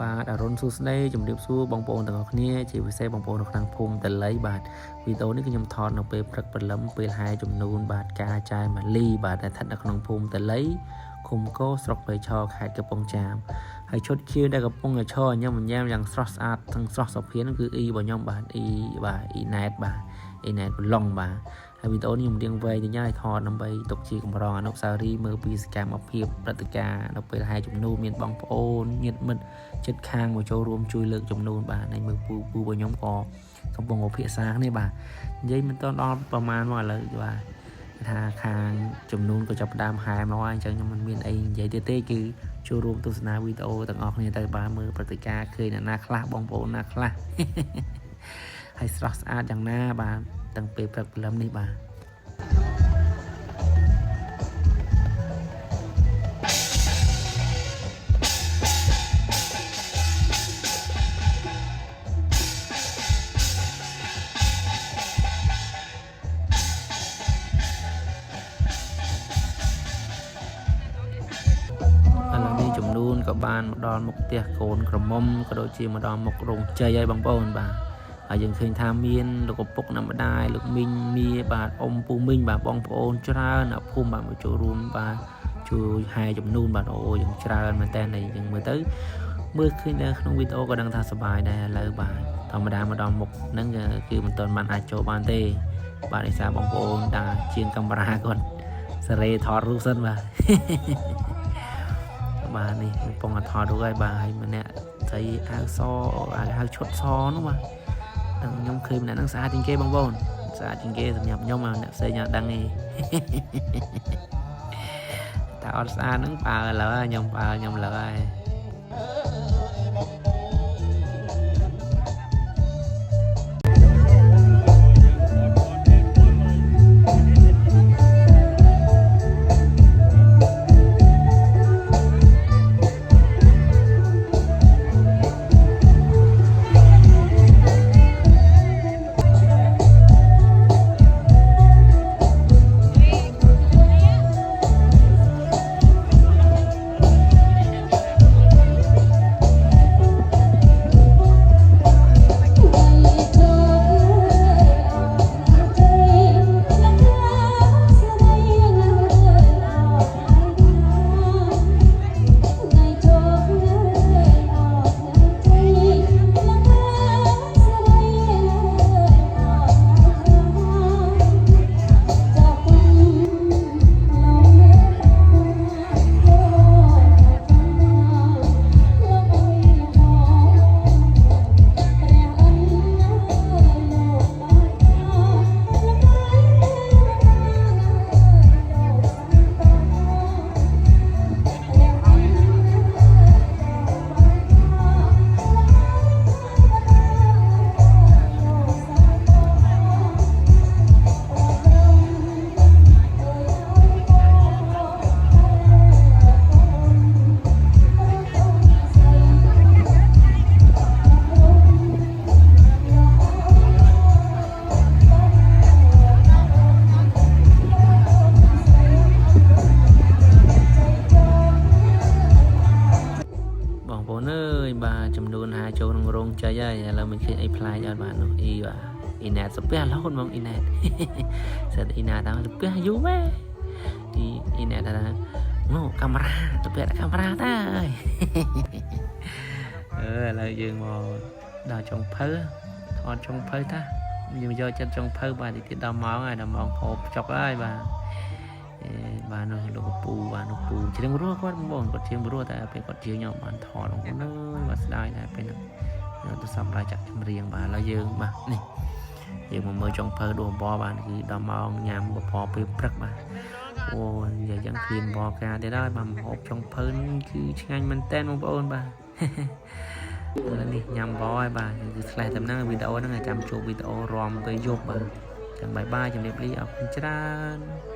បាទអរុនសួស្តីជំរាបសួរបងប្អូនទាំងអស់គ្នាជាពិសេសបងប្អូននៅក្នុងភូមិតល័យបាទវីដេអូនេះគឺខ្ញុំថតនៅពេលព្រឹកព្រលឹមពេលហែចំនួនបាទការចាយម៉ាលីបាទដែលស្ថិតនៅក្នុងភូមិតល័យឃុំកោស្រុកព្រៃឈរខេត្តកំពង់ចាមហើយឈុតខៀវដែលកំពុងតែឈរញ៉ាំញ៉ាំយ៉ាងស្រស់ស្អាតទាំងស្រស់សុភានោះគឺអ៊ីរបស់ខ្ញុំបាទអ៊ីណែតបាទអ៊ីណែតប្រឡុងបាទហើយវីដេអូនេះខ្ញុំរៀងវែងទៅញ៉ាំឲ្យថតដើម្បីទុកជាកម្រងអនុស្សាវរីយ៍មើលពីសកម្មភាពព្រឹត្តិការណ៍នៅពេលហែចំនួនមានបងប្អូនញាតិមិត្តចិត្តខាងមកចូលរួមជួយលើកចំនួនបាទហើយមើលពូរបស់ខ្ញុំក៏កំពុងពិភាក្សាគ្នាបាទនិយាយមិនទាន់ដល់ប្រហែលមកឥឡូវបាទថាខាងចំនួនក៏ចាប់ផ្ដើមហែមកហើយអញ្ចឹងខ្ញុំមិនមានអីនិយាយទេគឺចូលរួមទស្សនាវីដេអូទាំងអស់គ្នាទៅបាទមើលព្រឹត្តិការណ៍ឃើញអ្នកណាខ្លះបងប្អូនណាខ្លះហើយស្រស់ស្អាតយ៉ាងណាបាទតាំងពេលព្រឹកព្រលឹមនេះបាទឥឡូវនេះចំនួនក៏បានមកដល់មុខផ្ទះកូនក្រមុំក៏ដូចជាមកដល់មុខរោងជ័យហើយបងប្អូនបាទហើយយើងឃើញថាមានលោកឪពុកអ្នកម្ដាយលោកមីងមីបាទអ៊ំពូមីងបាទបងប្អូនច្រើនអ្នកភូមិបាទមកចូលរួមបាទជួយហែចំនួនបាទអូយ៉ាងច្រើនមែនតើយើងមើលទៅមើលឃើញនៅក្នុងវីដេអូក៏ដឹងថាសប្បាយដែរឥឡូវបាទធម្មតាមកដល់មុខហ្នឹងគឺមិនទាន់បានអាចចូលបានទេបាទដោយសារបងប្អូនតាជាងកាមេរ៉ាគាត់សេរីថតរូបសិនបាទបាទនេះកំពុងថតរូបហើយបាទហើយម្នាក់ស្រីអាវសហៅឈុតសនោះបាទខ្ញុំឃើញម្នាក់ហ្នឹងស្អាតជាងគេបងប្អូនស្អាតជាងគេសម្រាប់ខ្ញុំអ្នកផ្សេងអត់ដឹងទេតែអត់ស្អាតហ្នឹងបើឥឡូវខ្ញុំឥឡូវហើយបាទចំនួនហែចូលក្នុងរោងជ័យហើយឥឡូវមិនឃើញអីផ្លាយអត់បាទនោះអ៊ីបាទអ៊ីណែតសុភ័ក្ររហូតហ្មងអ៊ីណែតសិតអ៊ីណែតដល់សុភ័ក្រយូរម៉ែអ៊ីណែតថាមកកាមេរ៉ាសុភ័ក្រកាមេរ៉ាតើឥឡូវយើងមកដល់ចុងភៅថតចុងភៅតាយើងយកចិត្តចុងភៅបាទទីដល់ម៉ោងហើយដល់ម៉ោងហូបចុកហើយបាទបាទនោះលោកពូបាទលោកពូច្រៀងរស់គាត់បងគាត់ច្រៀងរស់តែពេលគាត់ច្រៀងខ្ញុំបានថតបងប្អូនបាទស្ដាយដែរពេលហ្នឹងទៅសម្រាប់ចាក់ចម្រៀងបាទឥឡូវយើងបាទនេះយើងមកមើលចុងភៅដួសបបាទគឺដល់ម៉ោងញ៉ាំបបពេលព្រឹកបាទអូនិយាយយ៉ាងឃ្លានបការទៀតហើយបាទហូបចុងភៅគឺឆ្ងាញ់មែនតើបងប្អូនបាទឥឡូវនេះញ៉ាំបហើយបាទគឺឆ្លេះតែហ្នឹងវីដេអូហ្នឹងចាំជួបវីដេអូរំពេលយប់បាទចឹងបាយបាយជំរាបលាអរគុណច្រើន